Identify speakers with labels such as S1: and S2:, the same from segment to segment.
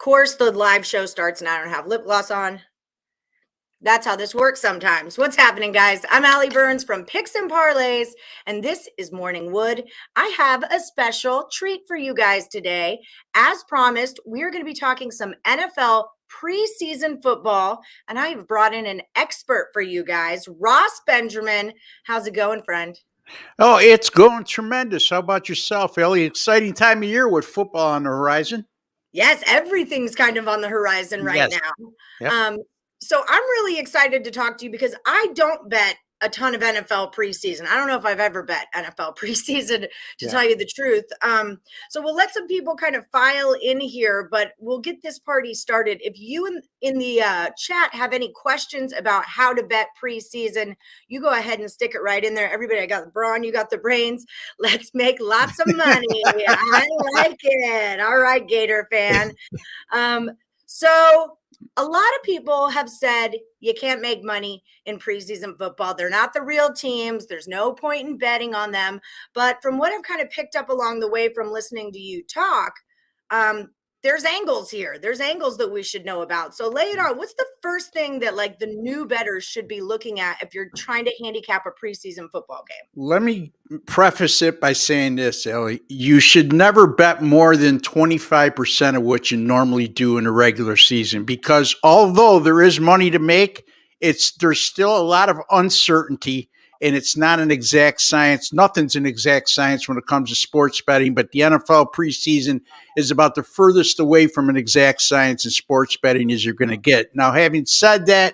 S1: course, the live show starts and I don't have lip gloss on. That's how this works sometimes. What's happening, guys? I'm Allie Burns from Picks and Parlays, and this is Morning Wood. I have a special treat for you guys today. As promised, we're going to be talking some NFL preseason football, and I have brought in an expert for you guys, Ross Benjamin. How's it going, friend?
S2: Oh, it's going tremendous. How about yourself, Ellie? Exciting time of year with football on the horizon.
S1: Yes, everything's kind of on the horizon right
S2: Yes.
S1: now.
S2: Yep.
S1: So I'm really excited to talk to you because I don't bet a ton of NFL preseason. I don't know if I've ever bet NFL preseason, to tell you the truth. So we'll let some people kind of file in here, but we'll get this party started. If you in the chat have any questions about how to bet preseason, you go ahead and stick it right in there. Everybody, I got the brawn, you got the brains. Let's make lots of money. I like it. All right, Gator fan. So a lot of people have said you can't make money in preseason football. They're not the real teams. There's no point in betting on them. But from what I've kind of picked up along the way from listening to you talk, there's angles here. There's angles that we should know about. So lay it on. What's the first thing that like the new bettors should be looking at if you're trying to handicap a preseason football game?
S2: Let me preface it by saying this, Ellie. You should never bet more than 25% of what you normally do in a regular season, because although there is money to make, there's still a lot of uncertainty, and it's not an exact science. Nothing's an exact science when it comes to sports betting, but the NFL preseason is about the furthest away from an exact science in sports betting as you're going to get. Now, having said that,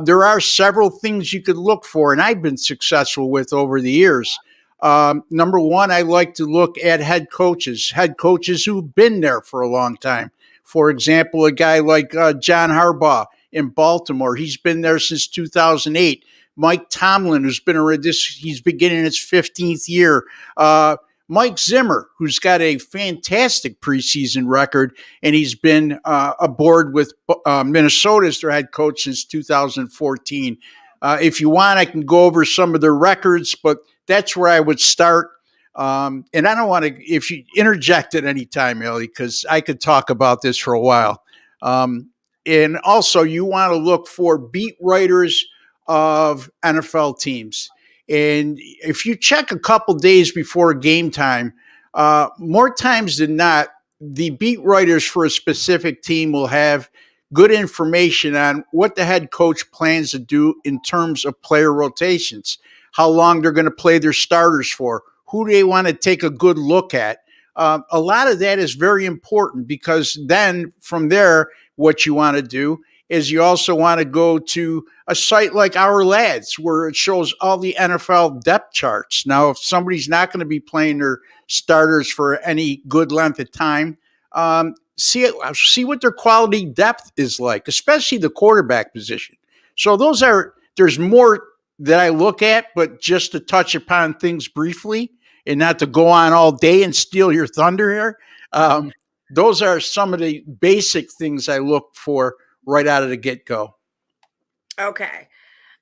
S2: there are several things you could look for, and I've been successful with over the years. Number one, I like to look at head coaches who've been there for a long time. For example, a guy like John Harbaugh in Baltimore, he's been there since 2008. Mike Tomlin, who's been around he's beginning his 15th year. Mike Zimmer, who's got a fantastic preseason record, and he's been aboard with Minnesota as their head coach since 2014. If you want, I can go over some of their records, but that's where I would start. And I don't want to, if you interject at any time, Ellie, because I could talk about this for a while. And also, you want to look for beat writers of NFL teams. And if you check a couple days before game time, more times than not, the beat writers for a specific team will have good information on what the head coach plans to do in terms of player rotations, how long they're going to play their starters for, who they want to take a good look at. A lot of that is very important, because then from there, what you want to do is you also want to go to a site like Our Lads, where it shows all the NFL depth charts. Now, if somebody's not going to be playing their starters for any good length of time, see what their quality depth is like, especially the quarterback position. So there's more that I look at, but just to touch upon things briefly and not to go on all day and steal your thunder here. Those are some of the basic things I look for right out of the get-go.
S1: Okay.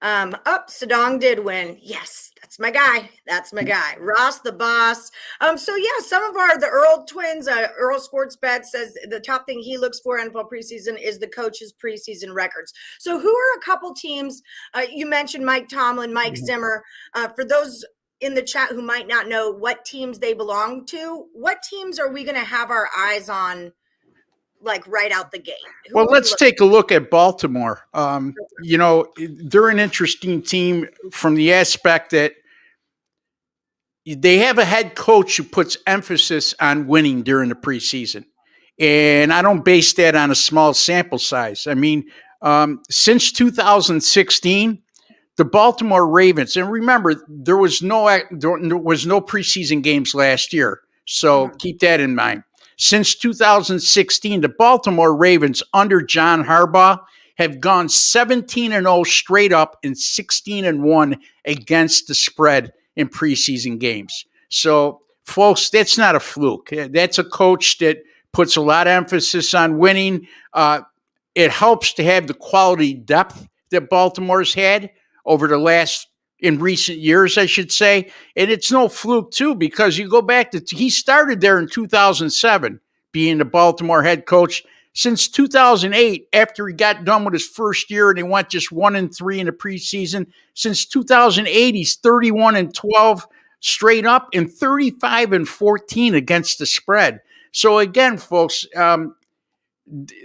S1: Sadong did win. Yes, that's my guy. That's my guy. Ross the boss. So yeah, some of the Earl twins, Earl Sports Bet says the top thing he looks for in NFL preseason is the coach's preseason records. So who are a couple teams? You mentioned Mike Tomlin, Mike Zimmer. For those in the chat who might not know what teams they belong to, what teams are we going to have our eyes on, like right out the gate?
S2: Well, let's take a look at Baltimore. They're an interesting team from the aspect that they have a head coach who puts emphasis on winning during the preseason. And I don't base that on a small sample size. I mean, since 2016, the Baltimore Ravens, and remember, there was no preseason games last year. So keep that in mind. Since 2016, the Baltimore Ravens under John Harbaugh have gone 17-0 straight up and 16-1 against the spread in preseason games. So, folks, that's not a fluke. That's a coach that puts a lot of emphasis on winning. It helps to have the quality depth that Baltimore's had over in recent years, I should say. And it's no fluke, too, because you go back to, he started there in 2007, being the Baltimore head coach, Since 2008, after he got done with his first year and he went just 1-3 in the preseason, since 2008, he's 31-12 straight up and 35-14 against the spread. So again, folks,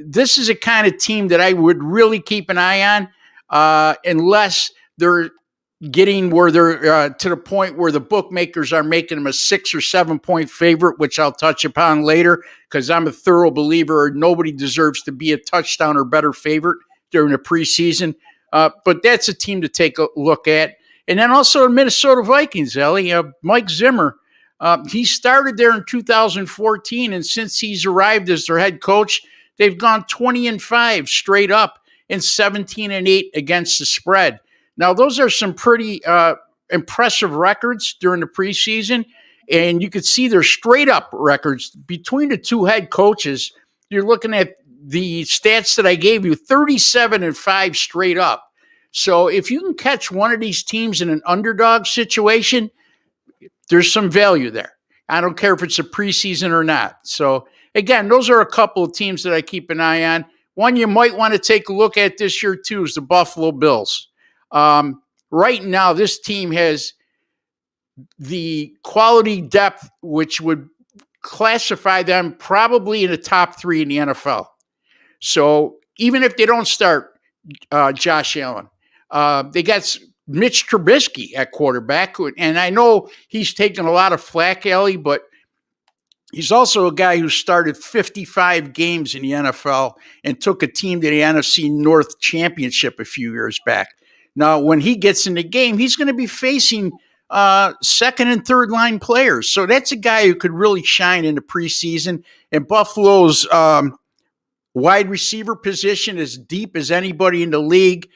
S2: this is a kind of team that I would really keep an eye on, unless they're getting where they're to the point where the bookmakers are making them a 6 or 7 point favorite, which I'll touch upon later, because I'm a thorough believer nobody deserves to be a touchdown or better favorite during the preseason. But that's a team to take a look at. And then also the Minnesota Vikings, Ellie, Mike Zimmer. He started there in 2014, and since he's arrived as their head coach, they've gone 20-5 straight up and 17-8 against the spread. Now, those are some pretty impressive records during the preseason, and you could see their straight-up records between the two head coaches. You're looking at the stats that I gave you, 37-5 straight up. So if you can catch one of these teams in an underdog situation, there's some value there. I don't care if it's a preseason or not. So, again, those are a couple of teams that I keep an eye on. One you might want to take a look at this year, too, is the Buffalo Bills. Right now, this team has the quality depth, which would classify them probably in the top 3 in the NFL. So even if they don't start Josh Allen, they got Mitch Trubinsky at quarterback. And I know he's taken a lot of flack, Ellie, but he's also a guy who started 55 games in the NFL and took a team to the NFC North Championship a few years back. Now, when he gets in the game, he's going to be facing second and third line players. So that's a guy who could really shine in the preseason. And Buffalo's wide receiver position is deep as anybody in the league.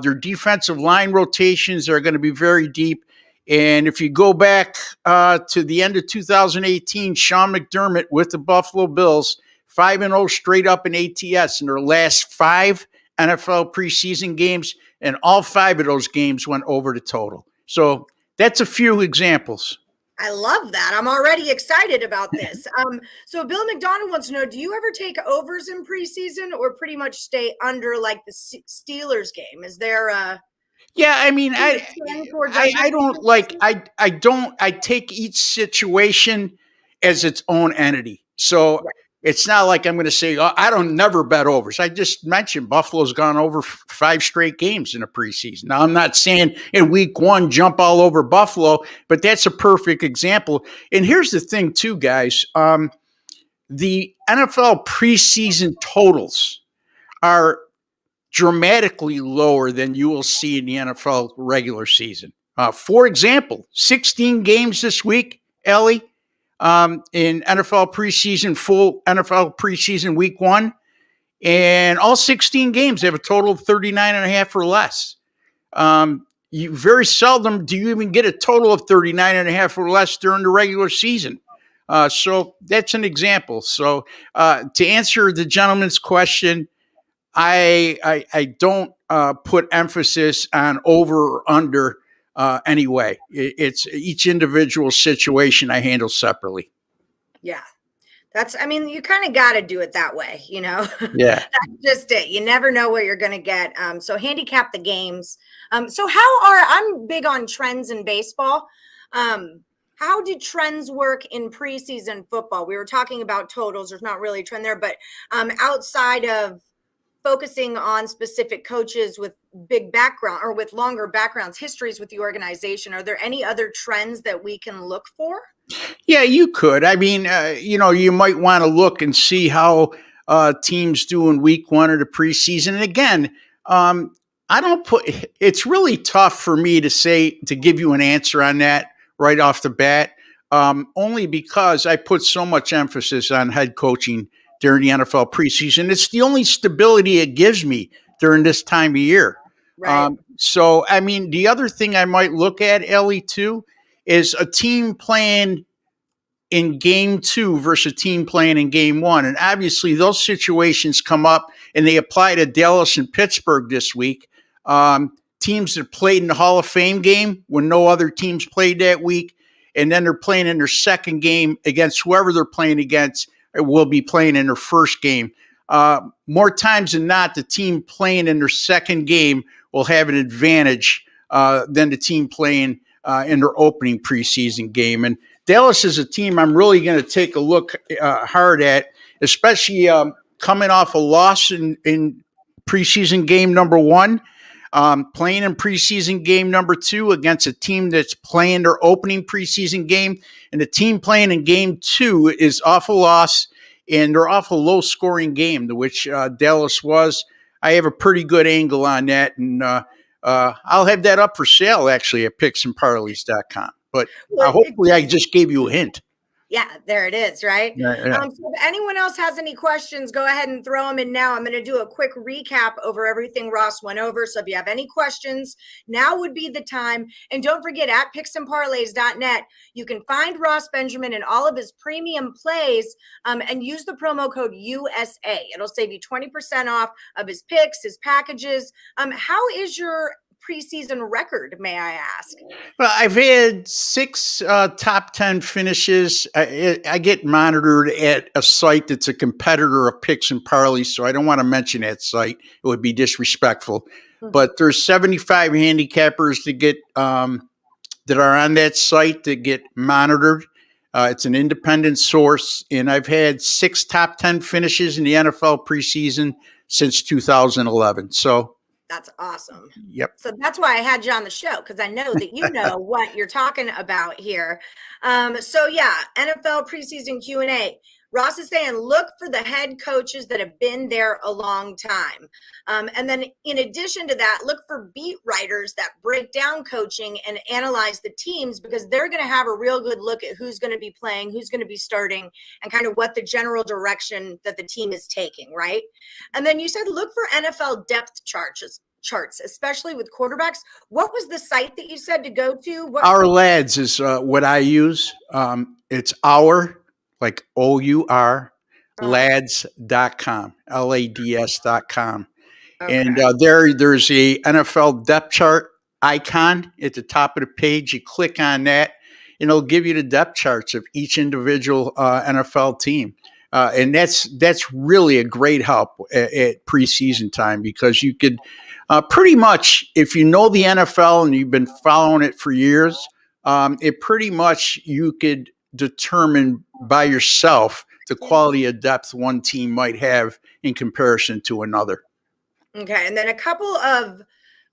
S2: Their defensive line rotations are going to be very deep. And if you go back to the end of 2018, Sean McDermott with the Buffalo Bills, 5-0 straight up in ATS in their last 5 NFL preseason games. And all 5 of those games went over the total. So that's a few examples.
S1: I love that. I'm already excited about this. So Bill McDonald wants to know, do you ever take overs in preseason or pretty much stay under like the Steelers game? Is there a...
S2: Yeah, I mean, I take each situation as its own entity. So right. It's not like I'm going to say, oh, I don't never bet overs. I just mentioned Buffalo's gone over 5 straight games in a preseason. Now, I'm not saying in week 1, jump all over Buffalo, but that's a perfect example. And here's the thing too, guys. The NFL preseason totals are dramatically lower than you will see in the NFL regular season. For example, 16 games this week, Ellie, in NFL preseason, full NFL preseason week 1, and all 16 games have a total of 39.5 or less. You very seldom do you even get a total of 39.5 or less during the regular season. So that's an example. So to answer the gentleman's question, I don't put emphasis on over or under anyway. It's each individual situation I handle separately. Yeah.
S1: You kind of got to do it that way, you know?
S2: Yeah.
S1: That's just it. You never know what you're going to get. So handicap the games. I'm big on trends in baseball. How do trends work in preseason football? We were talking about totals. There's not really a trend there, but outside of focusing on specific coaches with big background or with longer backgrounds, histories with the organization, are there any other trends that we can look for?
S2: Yeah, you could. I mean, you might want to look and see how teams do in week 1 of the preseason. And again, it's really tough for me to give you an answer on that right off the bat, only because I put so much emphasis on head coaching during the NFL preseason. It's the only stability it gives me during this time of year.
S1: Right.
S2: So, I mean, the other thing I might look at, Ellie, too, is a team playing in game 2 versus a team playing in game 1. And obviously those situations come up and they apply to Dallas and Pittsburgh this week. Teams that played in the Hall of Fame game when no other teams played that week. And then they're playing in their second game against whoever they're playing against will be playing in their first game. more times than not, the team playing in their second game will have an advantage than the team playing in their opening preseason game. And Dallas is a team I'm really going to take a look hard at, especially coming off a loss in preseason game number 1, playing in preseason game number 2 against a team that's playing their opening preseason game. And the team playing in game 2 is off a loss, and they're off a low-scoring game, to which Dallas was. I have a pretty good angle on that, and I'll have that up for sale, actually, at picksandparlays.com. But hopefully I just gave you a hint.
S1: Yeah, there it is, right?
S2: Yeah.
S1: So if anyone else has any questions, go ahead and throw them in now. I'm going to do a quick recap over everything Ross went over. So if you have any questions, now would be the time. And don't forget, at picksandparlays.net, you can find Ross Benjamin and all of his premium plays and use the promo code USA. It'll save you 20% off of his picks, his packages. How is your preseason record, may I ask?
S2: Well, I've had 6 top 10 finishes. I get monitored at a site that's a competitor of Picks and Parlays, so I don't want to mention that site. It would be disrespectful. Mm-hmm. But there's 75 handicappers that get that are on that site that get monitored. It's an independent source, and I've had 6 top 10 finishes in the NFL preseason since 2011. So
S1: that's awesome.
S2: Yep.
S1: So that's why I had you on the show, because I know that you know what you're talking about here. So yeah, NFL preseason Q&A. Ross is saying, look for the head coaches that have been there a long time. And then in addition to that, look for beat writers that break down coaching and analyze the teams, because they're going to have a real good look at who's going to be playing, who's going to be starting, and kind of what the general direction that the team is taking, right? And then you said, look for NFL depth charts, especially with quarterbacks. What was the site that you said to go to?
S2: Our Lads is what I use. It's our, like OUR, lads.com, LADS.com. Okay. And there's a NFL depth chart icon at the top of the page. You click on that, and it'll give you the depth charts of each individual NFL team. And that's really a great help at preseason time, because you could pretty much, if you know the NFL and you've been following it for years, it pretty much you could determine by yourself the quality of depth one team might have in comparison to another.
S1: Okay. And then a couple of,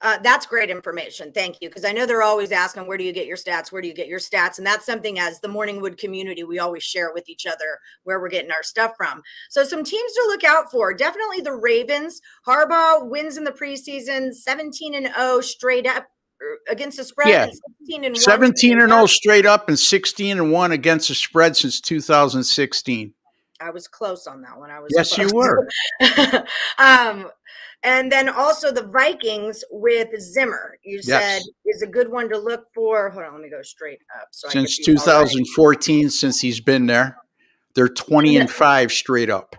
S1: that's great information. Thank you. Because I know they're always asking, where do you get your stats? Where do you get your stats? And that's something, as the Morningwood community, we always share with each other where we're getting our stuff from. So some teams to look out for, definitely the Ravens. Harbaugh wins in the preseason, 17-0 straight up against the spread.
S2: Yeah.
S1: 16-1.
S2: 17-0 straight up and 16-1 against the spread since 2016.
S1: I was close on that one.
S2: Yes,
S1: close.
S2: You were.
S1: And then also the Vikings with Zimmer, you said is a good one to look for. Hold on, let me go straight up. So
S2: since 2014, since he's been there, they're 20-5 straight up.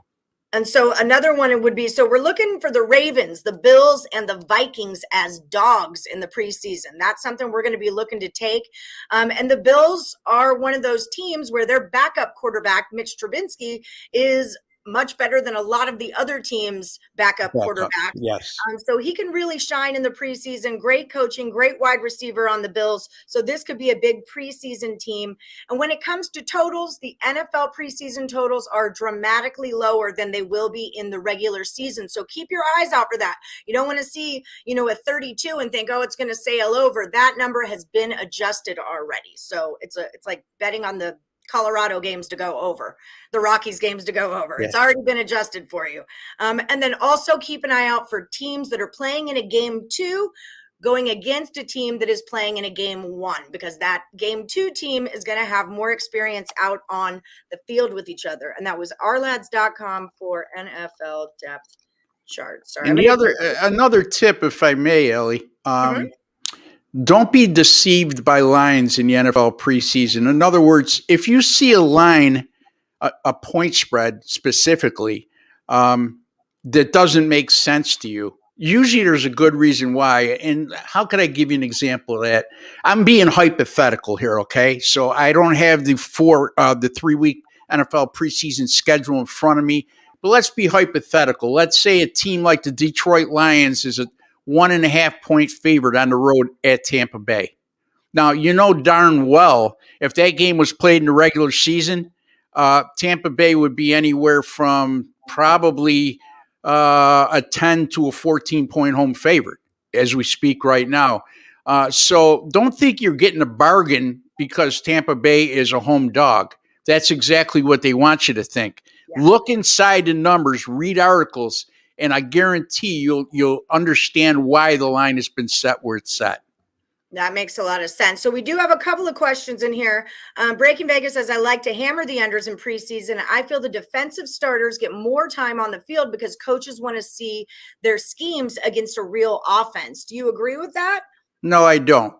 S1: And so another one would be, so we're looking for the Ravens, the Bills, and the Vikings as dogs in the preseason. That's something we're going to be looking to take. And the Bills are one of those teams where their backup quarterback, Mitch Trubinsky, is much better than a lot of the other teams' backup quarterback.
S2: Yes.
S1: So he can really shine in the preseason. Great coaching, great wide receiver on the Bills. So this could be a big preseason team. And when it comes to totals, the NFL preseason totals are dramatically lower than they will be in the regular season. So keep your eyes out for that. You don't want to see, a 32 and think, oh, it's going to sail over. That number has been adjusted already. So it's like betting on the Colorado games to go over, the Rockies games to go over. Yes. It's already been adjusted for you. And then also keep an eye out for teams that are playing in a game 2 going against a team that is playing in a game 1, because that game 2 team is going to have more experience out on the field with each other. And that was ourlads.com for NFL depth charts. Sorry,
S2: and another tip, if I may, Ellie, don't be deceived by lines in the NFL preseason. In other words, if you see a line, a point spread specifically, that doesn't make sense to you, usually there's a good reason why. And how could I give you an example of that? I'm being hypothetical here, okay? So I don't have the 3-week NFL preseason schedule in front of me, but let's be hypothetical. Let's say a team like the Detroit Lions is a 1.5-point favorite on the road at Tampa Bay. Now, you know darn well if that game was played in the regular season, Tampa Bay would be anywhere from probably a 10 to a 14-point home favorite as we speak right now. So don't think you're getting a bargain because Tampa Bay is a home dog. That's exactly what they want you to think. Yeah. Look inside the numbers, read articles, and I guarantee you'll understand why the line has been set where it's set.
S1: That makes a lot of sense. So we do have a couple of questions in here. Breaking Vegas says, I like to hammer the unders in preseason. I feel the defensive starters get more time on the field because coaches want to see their schemes against a real offense. Do you agree with that?
S2: No, I don't.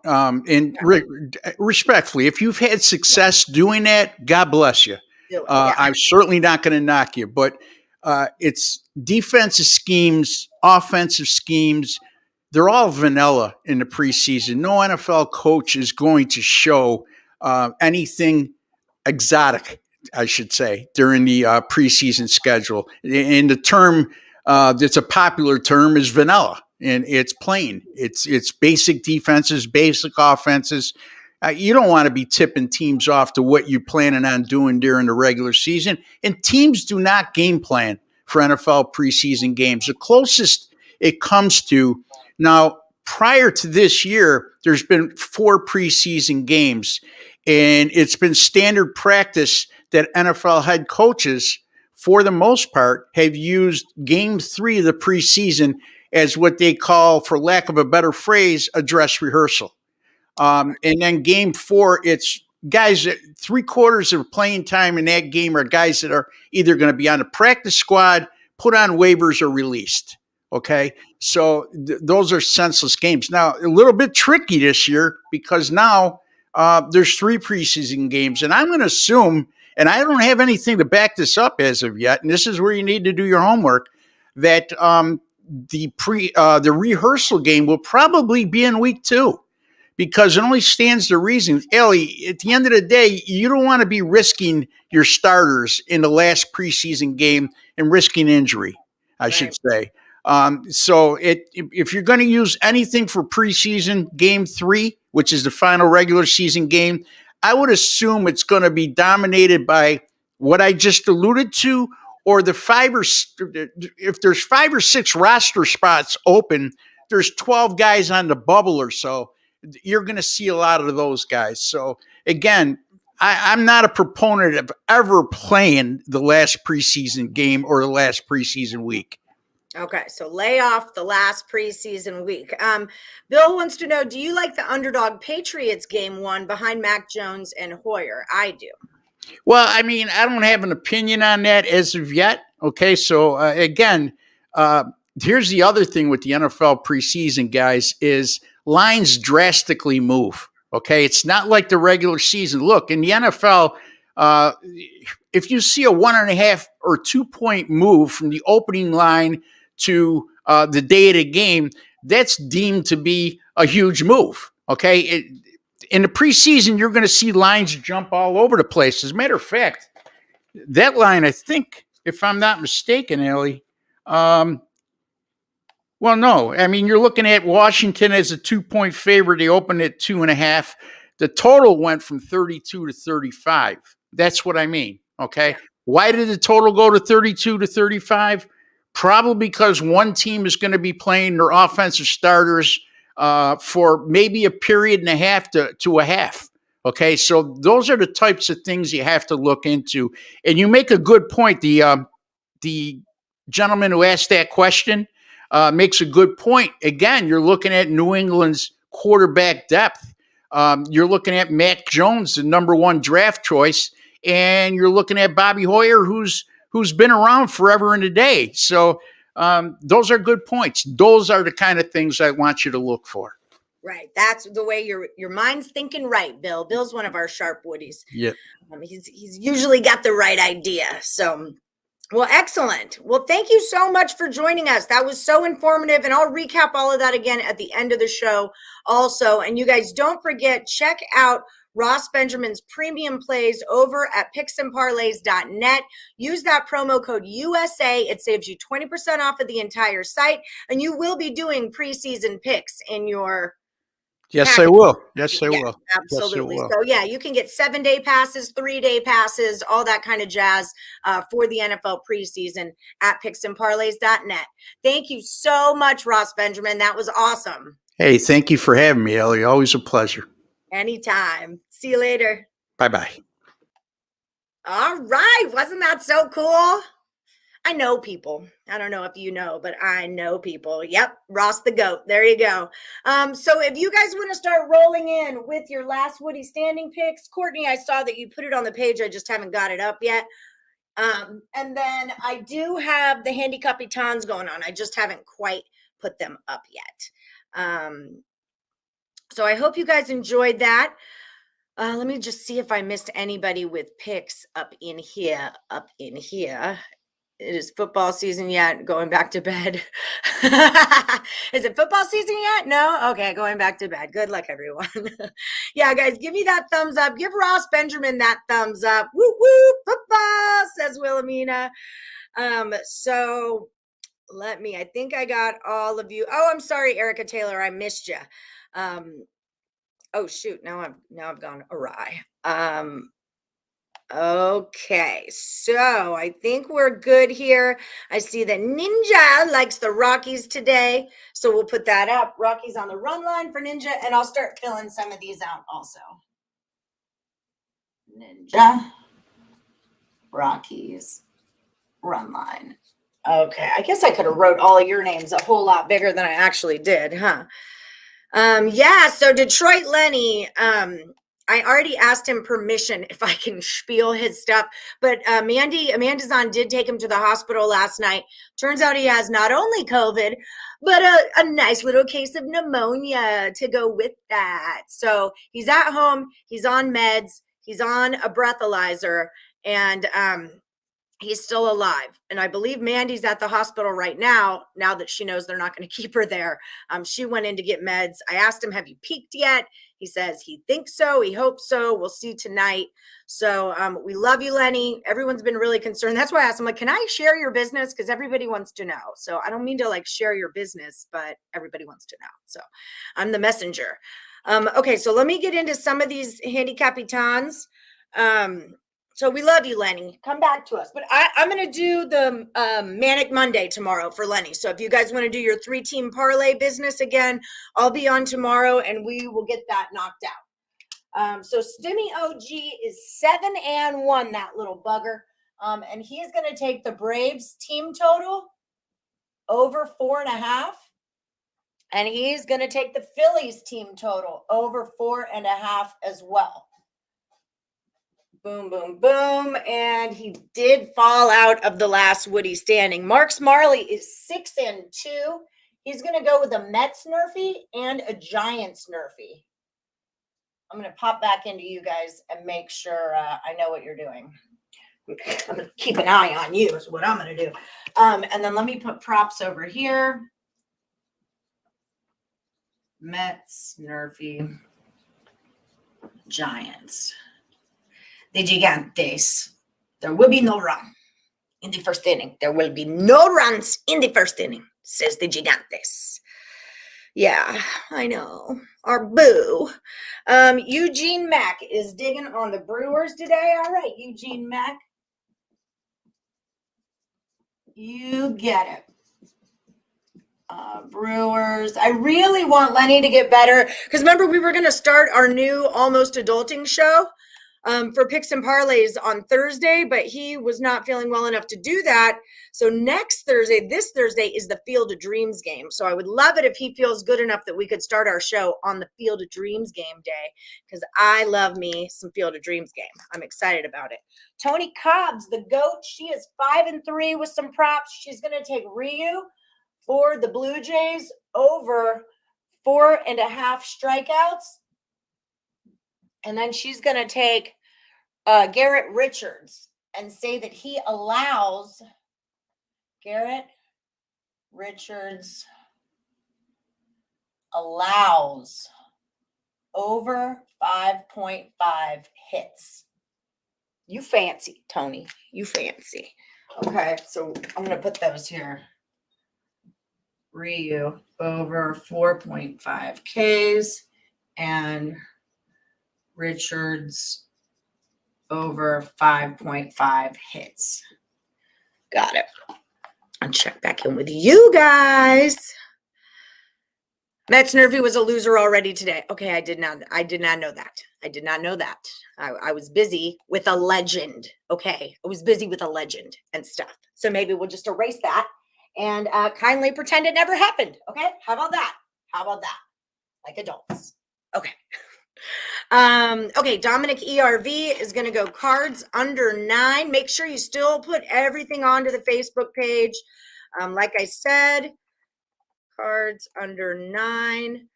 S2: Respectfully, if you've had success doing that, God bless you. I'm certainly not going to knock you, but it's defensive schemes, offensive schemes. They're all vanilla in the preseason. No NFL coach is going to show anything exotic, I should say, during the preseason schedule. And the term that's a popular term is vanilla. And it's plain. It's basic defenses, basic offenses. You don't want to be tipping teams off to what you're planning on doing during the regular season. And teams do not game plan for NFL preseason games. The closest it comes to now, prior to this year, there's been 4 preseason games, and it's been standard practice that NFL head coaches, for the most part, have used game 3 of the preseason as what they call, for lack of a better phrase, a dress rehearsal. And then game 4, it's guys that 3/4 of playing time in that game are guys that are either going to be on the practice squad, put on waivers, or released. Okay, so those are senseless games. Now, a little bit tricky this year because now there's 3 preseason games, and I'm going to assume, and I don't have anything to back this up as of yet, and this is where you need to do your homework, that the rehearsal game will probably be in week 2 because it only stands to reason. Ellie, at the end of the day, you don't want to be risking your starters in the last preseason game and risking injury, I should say. So if you're going to use anything for preseason game 3, which is the final regular season game, I would assume it's going to be dominated by what I just alluded to, or if there's 5 or 6 roster spots open, there's 12 guys on the bubble or so. You're going to see a lot of those guys. So again, I'm not a proponent of ever playing the last preseason game or the last preseason week.
S1: Okay, so lay off the last preseason week. Bill wants to know, do you like the underdog Patriots game 1 behind Mac Jones and Hoyer? I do.
S2: Well, I mean, I don't have an opinion on that as of yet. Okay, so again, here's the other thing with the NFL preseason, guys, is lines drastically move. Okay, it's not like the regular season. Look, in the NFL, if you see a 1.5 or 2-point move from the opening line to the day of the game, that's deemed to be a huge move. Okay, in the preseason, you're going to see lines jump all over the place. As a matter of fact, that line, I think, if I'm not mistaken, Ellie, well, no. I mean, you're looking at Washington as a 2-point favorite. They opened at 2.5. The total went from 32 to 35. That's what I mean. Okay. Why did the total go to 32 to 35? Probably because one team is going to be playing their offensive starters for maybe a period and a half to a half. Okay. So those are the types of things you have to look into. And you make a good point. The gentleman who asked that question makes a good point. Again, you're looking at New England's quarterback depth. You're looking at Mac Jones, the number 1 draft choice, and you're looking at Bobby Hoyer, who's been around forever and a day. So those are good points. Those are the kind of things I want you to look for.
S1: Right. That's the way your mind's thinking right, Bill. Bill's one of our sharp Woodies.
S2: Yeah.
S1: He's usually got the right idea. So, well, excellent. Well, thank you so much for joining us. That was so informative. And I'll recap all of that again at the end of the show also. And you guys don't forget, check out Ross Benjamin's premium plays over at picksandparlays.net. Use that promo code USA. It saves you 20% off of the entire site, and you will be doing preseason picks in your
S2: Yes,
S1: package.
S2: I will. Yes, I
S1: Yeah,
S2: will.
S1: absolutely.
S2: Yes, I will.
S1: So yeah, you can get 7-day passes, 3-day passes, all that kind of jazz for the NFL preseason at picksandparlays.net. Thank you so much, Ross Benjamin. That was awesome.
S2: Hey, thank you for having me, Ellie. Always a pleasure.
S1: Anytime. See you later.
S2: Bye-bye.
S1: All right. Wasn't that so cool? I know people. I don't know if you know, but I know people. Yep, Ross the GOAT. There you go. So if you guys want to start rolling in with your last Woody standing picks, Courtney, I saw that you put it on the page. I just haven't got it up yet. And then I do have the Handicapitans going on. I just haven't quite put them up yet. So I hope you guys enjoyed that. Let me just see if I missed anybody with picks up in here. It is football season yet? Going back to bed. Is it football season yet? No? Okay, going back to bed. Good luck, everyone. Yeah, guys, give me that thumbs up. Give Ross Benjamin that thumbs up. Woo woo, football, says Wilhelmina. So I think I got all of you. Oh, I'm sorry, Erica Taylor, I missed you. Oh shoot, now I've gone awry. Okay, so I think we're good here. I see that Ninja likes the Rockies today, so we'll put that up. Rockies on the run line for Ninja, and I'll start filling some of these out also. Ninja, Rockies, run line. Okay, I guess I could have wrote all of your names a whole lot bigger than I actually did, huh? Yeah, so Detroit Lenny, I already asked him permission if I can spiel his stuff, but Amanda Zahn did take him to the hospital last night. Turns out he has not only COVID, but a nice little case of pneumonia to go with that. So he's at home, he's on meds, he's on a breathalyzer, and he's still alive. And I believe Mandy's at the hospital right now that she knows they're not going to keep her there. She went in to get meds. I asked him, have you peaked yet? He says he thinks so. He hopes so. We'll see tonight. So we love you, Lenny. Everyone's been really concerned. That's why I asked him, like, can I share your business? Because everybody wants to know. So I don't mean to share your business, but everybody wants to know. So I'm the messenger. Okay, so let me get into some of these Handicapitans. So we love you, Lenny. Come back to us. But I'm going to do the Manic Monday tomorrow for Lenny. So if you guys want to do your 3-team parlay business again, I'll be on tomorrow and we will get that knocked out. So Stimmy OG is 7-1, that little bugger. And he is going to take the Braves team total over 4.5. And he's going to take the Phillies team total over 4.5 as well. Boom, boom, boom. And he did fall out of the last Woody standing. Marks Marley is 6-2. He's going to go with a Mets Nerfy and a Giants Nerfy. I'm going to pop back into you guys and make sure I know what you're doing. I'm going to keep an eye on you is what I'm going to do. And then let me put props over here. Mets, Nerfy, Giants. The Gigantes. There will be no run in the first inning. There will be no runs in the first inning, says the Gigantes. Yeah, I know. Our boo. Eugene Mack is digging on the Brewers today. All right, Eugene Mack. You get it. Brewers. I really want Lenny to get better because remember we were going to start our new Almost Adulting show for Picks and Parlays on Thursday, but he was not feeling well enough to do that. So this Thursday is the Field of Dreams game. So I would love it if he feels good enough that we could start our show on the Field of Dreams game day because I love me some Field of Dreams game. I'm excited about it. Tony Cobbs, the GOAT, she is 5-3 with some props. She's going to take Ryu for the Blue Jays over 4.5 strikeouts. And then she's going to take Garrett Richards and say that he allows Garrett Richards allows over 5.5 hits. You fancy, Tony. You fancy. Okay, so I'm going to put those here. Ryu over 4.5 Ks and Richards over 5.5 hits. Got it. I'll check back in with you guys. Mets Nervy was a loser already today. Okay, I did not know that. I did not know that. I was busy with a legend. Okay, I was busy with a legend and stuff. So maybe we'll just erase that and kindly pretend it never happened. Okay, how about that? How about that? Like adults. Okay. Okay, Dominic ERV is going to go cards under 9. Make sure you still put everything onto the Facebook page. Like I said, cards under 9,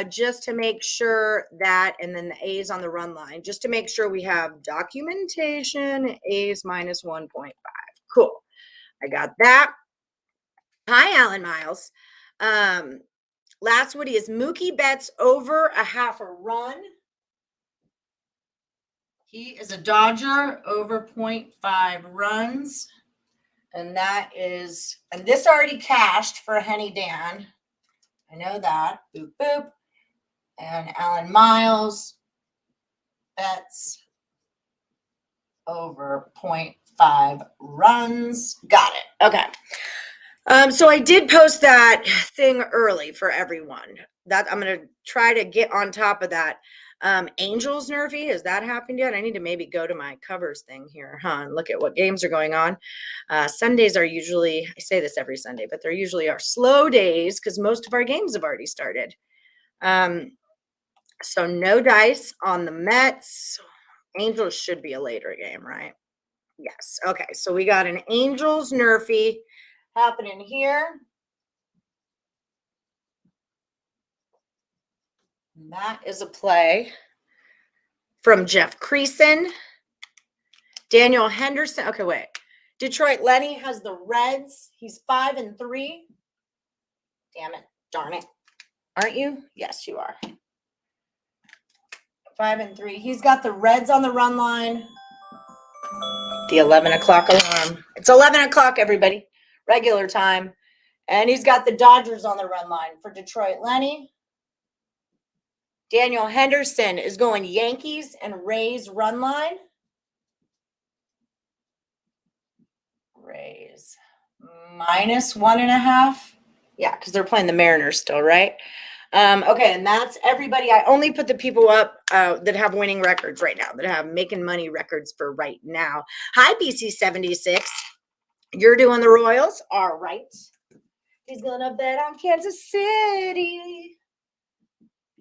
S1: just to make sure that, and then the A's on the run line, just to make sure we have documentation, A's minus 1.5. Cool. I got that. Hi, Alan Miles. Last Woody is Mookie Betts over a half a run. He is a Dodger over 0.5 runs. And that is, and this already cashed for Henny Dan. I know that. Boop, boop. And Alan Miles, Betts over 0.5 runs. Got it. Okay. So I did post that thing early for everyone. That I'm going to try to get on top of that. Angels Nervy, has that happened yet? I need to maybe go to my covers thing here, and look at what games are going on. Sundays are usually, I say this every Sunday, but they're usually our slow days because most of our games have already started. So no dice on the Mets. Angels should be a later game, right? Yes. Okay, so we got an Angels Nerfy happening here. And that is a play from Jeff Creason. Daniel Henderson. Okay, wait. Detroit Lenny has the Reds. He's 5-3. Damn it. Darn it. Aren't you? Yes, you are. 5-3. He's got the Reds on the run line. The 11 o'clock alarm. It's 11 o'clock, everybody. Regular time. And he's got the Dodgers on the run line for Detroit Lenny. Daniel Henderson is going Yankees and Rays run line. Rays minus 1.5. Yeah, because they're playing the Mariners still, right? Okay, and that's everybody. I only put the people up that have winning records right now, that have making money records for right now. Hi, BC76. You're doing the Royals. All right. He's going to bet on Kansas City.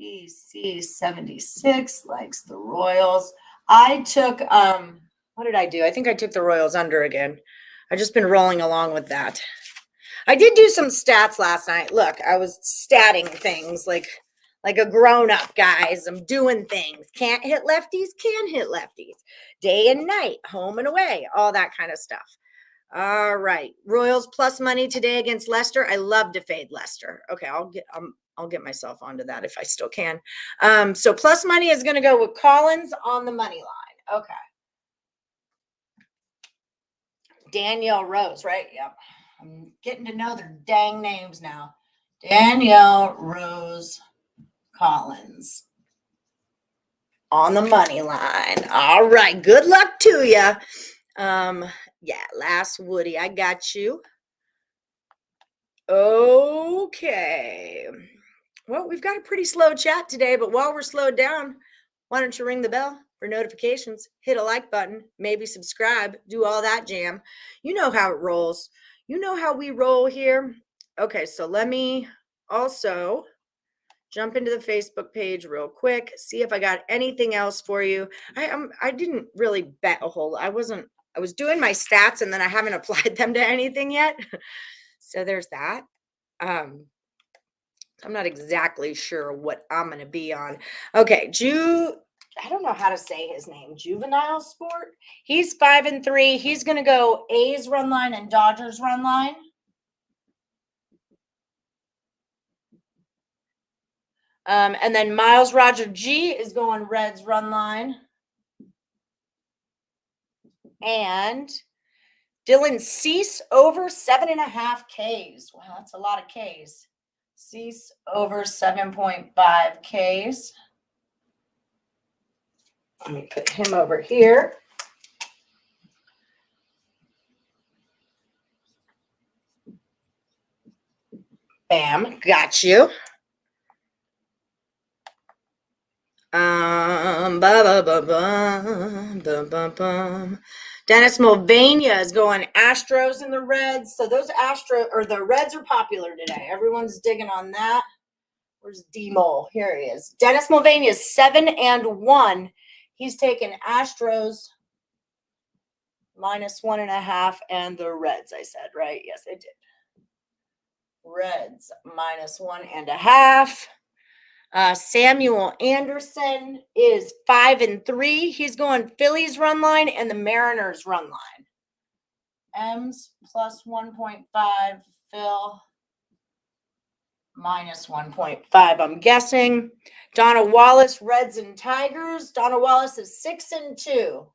S1: BC76 likes the Royals. I took, what did I do? I think I took the Royals under again. I've just been rolling along with that. I did do some stats last night. Look, I was statting things like a grown-up, guys. I'm doing things. Can't hit lefties, can hit lefties. Day and night, home and away, all that kind of stuff. All right. Royals plus money today against Leicester. I love to fade Leicester. Okay, I'll get myself onto that if I still can. So plus money is going to go with Collins on the money line. Okay. Danielle Rose, right? Yep. I'm getting to know their dang names now. Danielle Rose Collins on the money line. All right. Good luck to you. Yeah, last Woody, I got you. Okay. Well, we've got a pretty slow chat today, but while we're slowed down, why don't you ring the bell for notifications, hit a like button, maybe subscribe, do all that jam. You know how it rolls. You know how we roll here. Okay, so let me also jump into the Facebook page real quick, see if I got anything else for you. I didn't really bet a whole lot. I was doing my stats and then I haven't applied them to anything yet. So there's that. I'm not exactly sure what I'm going to be on. Okay, I don't know how to say his name. Juvenile Sport. He's 5-3. He's going to go A's run line and Dodgers run line. And then Miles Roger G is going Reds run line. And Dylan Cease over 7.5 Ks. Wow, that's a lot of Ks. Cease over 7.5 Ks. Let me put him over here. Bam, got you. Dennis Mulvaney is going Astros and the Reds. So those the Reds are popular today. Everyone's digging on that. Where's D-Mole? Here he is. Dennis Mulvaney is 7-1. He's taken Astros -1.5 and the Reds, I said, right? Yes, I did. Reds -1.5. Samuel Anderson is 5-3. He's going Phillies run line and the Mariners run line. M's +1.5. Phil -1.5. I'm guessing. Donna Wallace, Reds and Tigers. Donna Wallace is 6-2.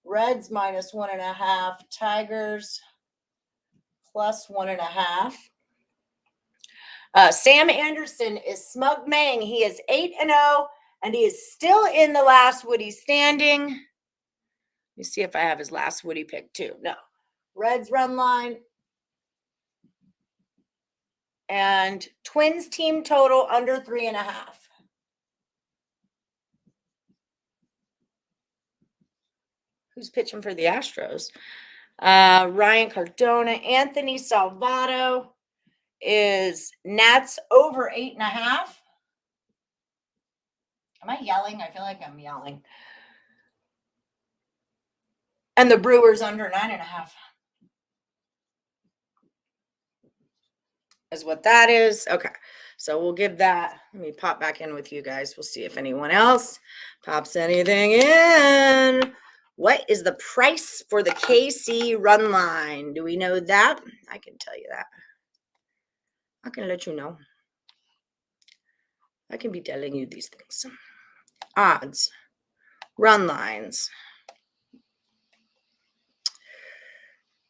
S1: Reds -1.5. Tigers +1.5. Sam Anderson is Smug Mang. He is 8-0, and he is still in the last Woody standing. Let me see if I have his last Woody pick too. No. Reds run line. And Twins team total under 3.5. Who's pitching for the Astros? Ryan Cardona. Anthony Salvato is Nats over 8.5. Am I yelling? I feel like I'm yelling. And the Brewers under 9.5. Is what that is. Okay. So we'll give that. Let me pop back in with you guys. We'll see if anyone else pops anything in. What is the price for the KC run line? Do we know that? I can tell you that. I can let you know. I can be telling you these things. Odds. Run lines.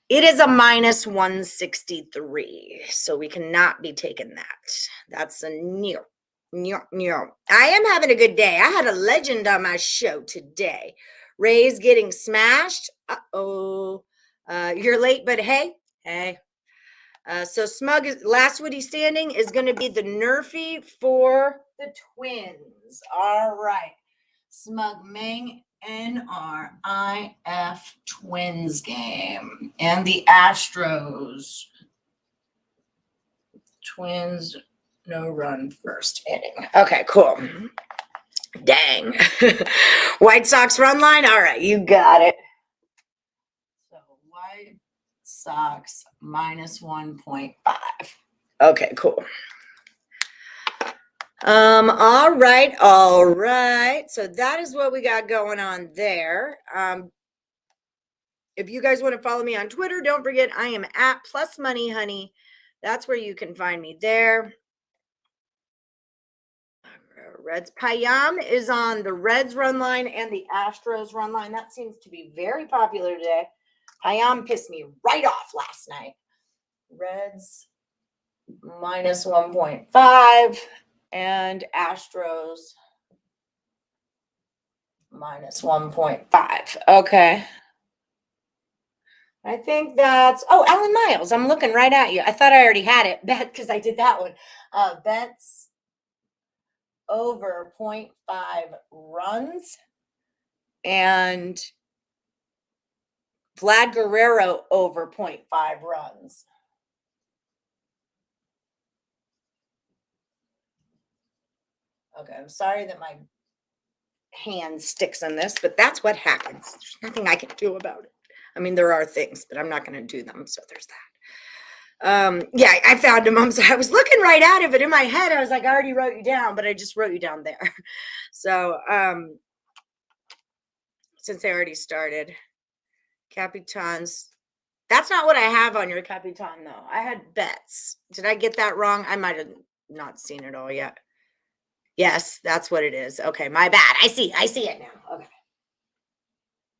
S1: It is a -163, so we cannot be taking that. That's a no. I am having a good day. I had a legend on my show today. Ray's getting smashed. Uh-oh. You're late, but hey. So Smug is last Woody standing is going to be the Nerfy for the Twins. All right. Smug Ming NRIF Twins game. And the Astros. Twins, no run first inning. Okay, cool. Dang. White Sox run line. All right, you got it. So White Sox -1.5. Okay, cool. All right. So that is what we got going on there. If you guys want to follow me on Twitter, don't forget I am at @plusmoneyhoney. That's where you can find me there. Reds. Payam is on the Reds run line and the Astros run line. That seems to be very popular today. Payam pissed me right off last night. Reds -1.5 and Astros -1.5. Okay. I think that's, Alan Miles. I'm looking right at you. I thought I already had it. Bet because I did that one. Bets over 0.5 runs. And Vlad Guerrero over 0.5 runs. Okay, I'm sorry that my hand sticks on this, but that's what happens. There's nothing I can do about it. I mean, there are things, but I'm not going to do them, so there's that. Yeah, I found him. So I was looking right at it, but in my head, I was like, I already wrote you down, but I just wrote you down there. So, since I already started, Capitans. That's not what I have on your Capitan, though. I had bets. Did I get that wrong? I might have not seen it all yet. Yes, that's what it is. Okay, my bad. I see it now. Okay.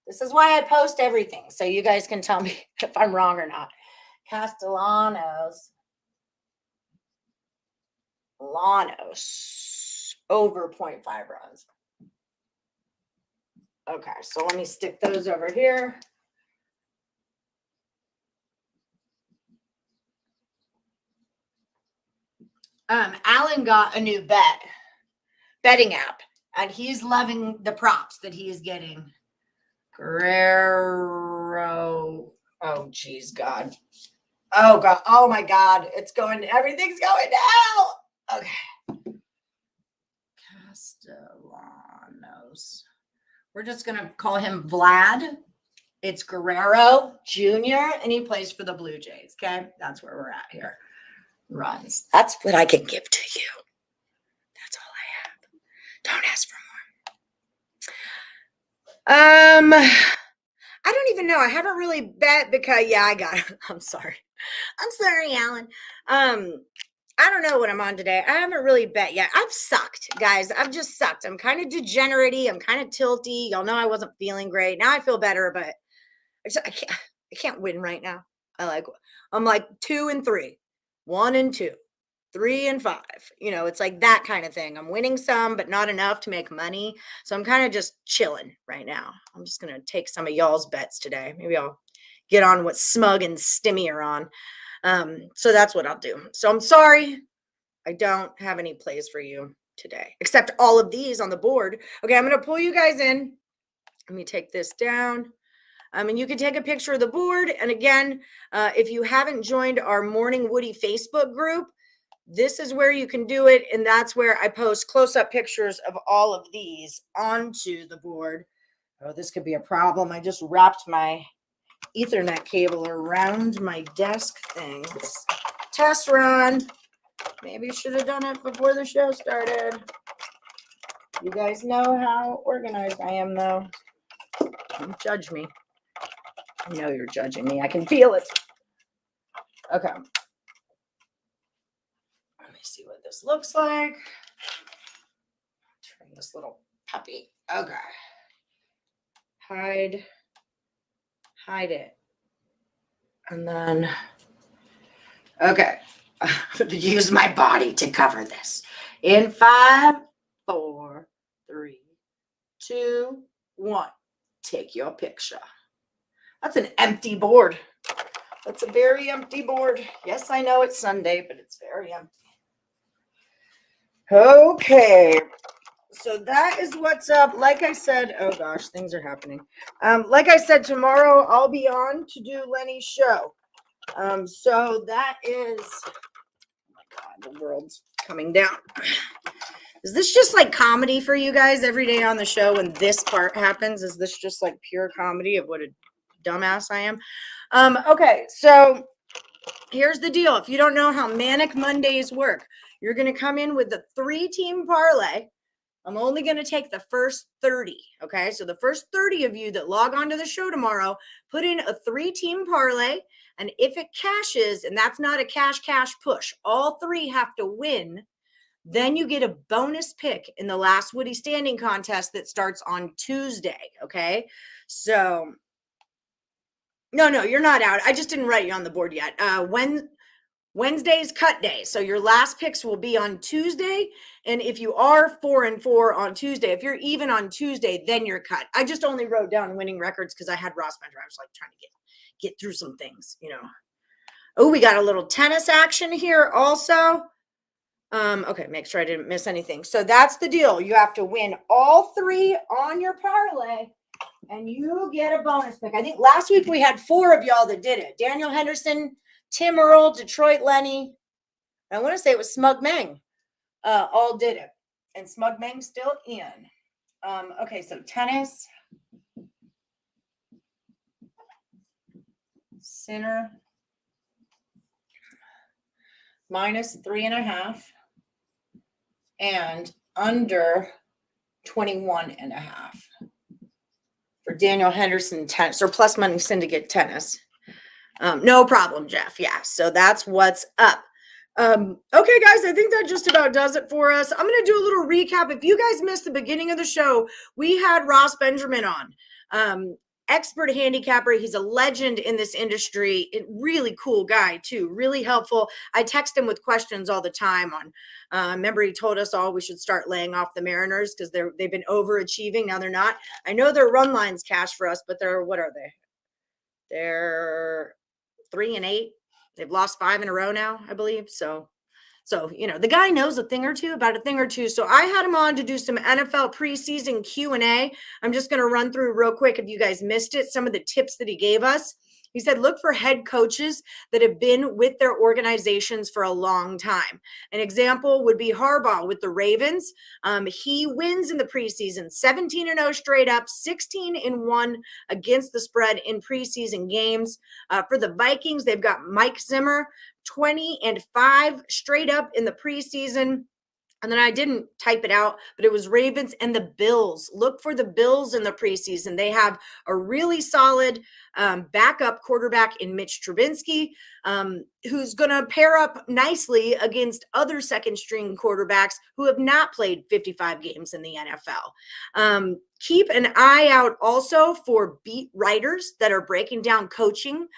S1: This is why I post everything, so you guys can tell me if I'm wrong or not. Castellanos. Lanos over 0.5 runs. Okay, so let me stick those over here. Alan got a new betting app, and he's loving the props that he is getting. Guerrero. Oh, geez, God. Oh, God. Oh, my God. Everything's going down. Okay. Castellanos. We're just going to call him Vlad. It's Guerrero Jr., and he plays for the Blue Jays. Okay. That's where we're at here. Runs. That's what I can give to you. That's all I have. Don't ask for more. I don't even know. I haven't really bet because, yeah, I got it. I'm sorry. I'm sorry, Alan. I don't know what I'm on today. I haven't really bet yet. I've sucked, guys. I've just sucked. I'm kind of degenerate-y. I'm kind of tilty. Y'all know I wasn't feeling great. Now I feel better, but I can't win right now. I'm like 2-3, 1-2, 3-5. You know, it's like that kind of thing. I'm winning some, but not enough to make money. So I'm kind of just chilling right now. I'm just going to take some of y'all's bets today. Maybe I'll get on what Smug and Stimmy are on. So that's what I'll do. So I'm sorry. I don't have any plays for you today, except all of these on the board. Okay, I'm going to pull you guys in. Let me take this down. And you can take a picture of the board. And again, if you haven't joined our Morning Woody Facebook group, this is where you can do it. And that's where I post close-up pictures of all of these onto the board. Oh, this could be a problem. I just wrapped my Ethernet cable around my desk thing. Test run. Maybe should have done it before the show started. You guys know how organized I am, though. Don't judge me. I know you're judging me. I can feel it. Okay. Let me see what this looks like. Turn this little puppy. Okay. Hide it. And then, okay. I'm going to use my body to cover this. In 5, 4, 3, 2, 1. Take your picture. That's an empty board. That's a very empty board. Yes, I know it's Sunday, but it's very empty. Okay. So that is what's up. Like I said, oh gosh, things are happening. Like I said, tomorrow I'll be on to do Lenny's show. So that is, oh my God, the world's coming down. Is this just like comedy for you guys every day on the show when this part happens? Is this just like pure comedy of what a dumbass I am? Okay, so here's the deal. If you don't know how Manic Mondays work, you're going to come in with the 3-team parlay. I'm only going to take the first 30, okay? So the first 30 of you that log on to the show tomorrow, put in a 3-team parlay, and if it cashes, and that's not a cash push, all 3 have to win, then you get a bonus pick in the last Woody Standing contest that starts on Tuesday, okay? So, no, you're not out. I just didn't write you on the board yet. Wednesday's cut day. So your last picks will be on Tuesday. And if you are 4-4 on Tuesday, if you're even on Tuesday, then you're cut. I just only wrote down winning records because I had Ross Bender. I was like trying to get through some things, you know. Oh, we got a little tennis action here also. Okay, make sure I didn't miss anything. So that's the deal. You have to win all 3 on your parlay, and you get a bonus pick. I think last week we had 4 of y'all that did it. Daniel Henderson, Tim Earl, Detroit Lenny. I want to say it was Smug Meng. All did it. And Smug Meng's still in. Okay, so tennis. Center. Minus 3.5. And under 21.5. For Daniel Henderson tennis, or plus money syndicate tennis. No problem, Jeff. Yeah, so that's what's up. Okay, guys, I think that just about does it for us. I'm going to do a little recap. If you guys missed the beginning of the show, we had Ross Benjamin on, expert handicapper. He's a legend in this industry. Really cool guy, too. Really helpful. I text him with questions all the time on, remember he told us all we should start laying off the Mariners because they've been overachieving. Now they're not. I know their run lines cash for us, but what are they? They're 3-8. They've lost 5 in a row now, I believe. So, the guy knows a thing or two. So I had him on to do some NFL preseason Q&A. I'm just going to run through real quick if you guys missed it, some of the tips that he gave us. He said, look for head coaches that have been with their organizations for a long time. An example would be Harbaugh with the Ravens. He wins in the preseason, 17-0 straight up, 16-1 against the spread in preseason games. For the Vikings, they've got Mike Zimmer, 20-5 straight up in the preseason. And then I didn't type it out, but it was Ravens and the Bills. Look for the Bills in the preseason. They have a really solid backup quarterback in Mitch Trubinsky, who's going to pair up nicely against other second-string quarterbacks who have not played 55 games in the NFL. Keep an eye out also for beat writers that are breaking down coaching.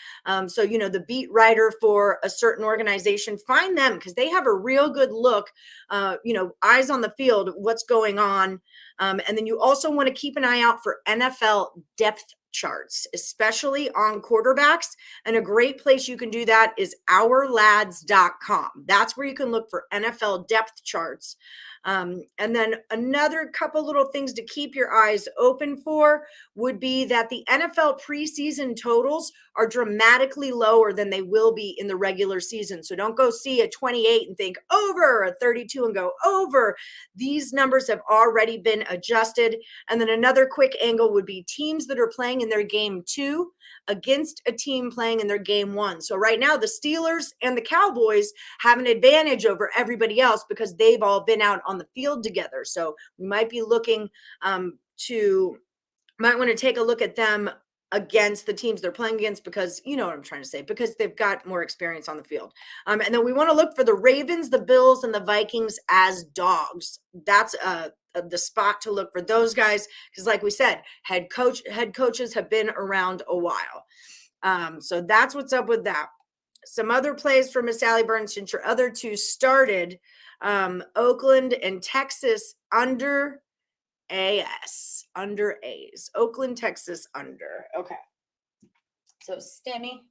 S1: So, the beat writer for a certain organization, find them because they have a real good look, eyes on the field, what's going on. And then you also want to keep an eye out for NFL depth charts, especially on quarterbacks. And a great place you can do that is ourlads.com. That's where you can look for NFL depth charts. And then another couple little things to keep your eyes open for would be that the NFL preseason totals are dramatically lower than they will be in the regular season. So don't go see a 28 and think over, a 32 and go over. These numbers have already been adjusted. And then another quick angle would be teams that are playing in their game 2 against a team playing in their game 1. So right now, the Steelers and the Cowboys have an advantage over everybody else because they've all been out on the field together. So we might be looking might want to take a look at them against the teams they're playing against because you know what I'm trying to say, because they've got more experience on the field. And then we want to look for the Ravens, the Bills, and the Vikings as dogs. That's the spot to look for those guys because like we said, head coaches have been around a while. So that's what's up with that. Some other plays for Miss Sally Burns since your other two started. Oakland and Texas under A's. Oakland, Texas under. Okay. So Stemmy.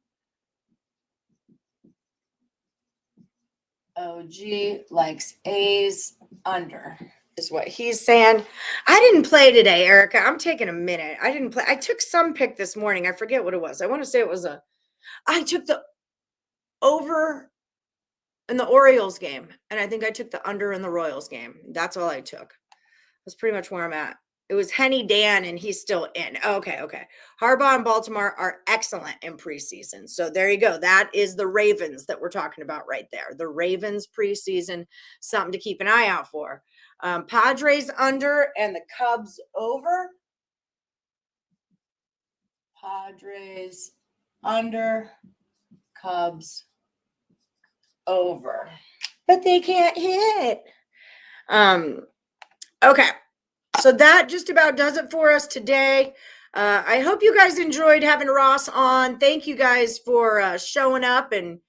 S1: OG likes A's under is what he's saying. I didn't play today, Erica. I'm taking a minute. I didn't play. I took some pick this morning. I forget what it was. I want to say it was I took the over in the Orioles game, and I think I took the under in the Royals game. That's all I took. That's pretty much where I'm at. It was Henny Dan, and he's still in. Okay. Harbaugh and Baltimore are excellent in preseason. So there you go. That is the Ravens that we're talking about right there. The Ravens preseason, something to keep an eye out for. Padres under and the Cubs over. Padres under, Cubs over. But they can't hit. Okay. So that just about does it for us today. I hope you guys enjoyed having Ross on. Thank you guys for showing up and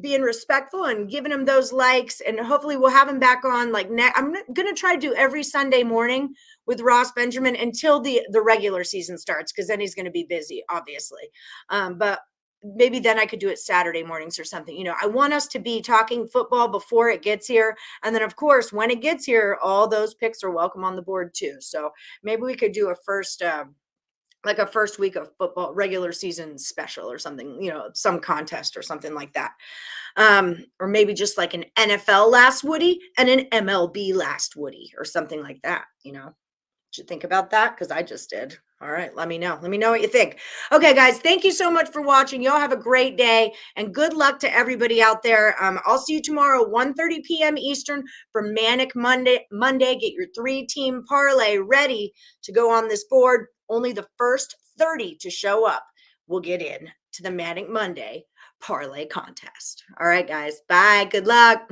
S1: being respectful and giving him those likes. And hopefully we'll have him back on I'm going to try to do every Sunday morning with Ross Benjamin until the regular season starts, because then he's going to be busy, obviously. But maybe then I could do it Saturday mornings or something. I want us to be talking football before it gets here. And then, of course, when it gets here, all those picks are welcome on the board too. So maybe we could do a first week of football regular season special or something, some contest or something like that. Or maybe just like an NFL last Woody and an MLB last Woody or something like that. Should think about that because I just did. All right. Let me know. Let me know what you think. Okay, guys, thank you so much for watching. Y'all have a great day and good luck to everybody out there. I'll see you tomorrow, 1:30 p.m. Eastern for Manic Monday. Get your 3-team parlay ready to go on this board. Only the first 30 to show up will get in to the Manic Monday parlay contest. All right, guys. Bye. Good luck.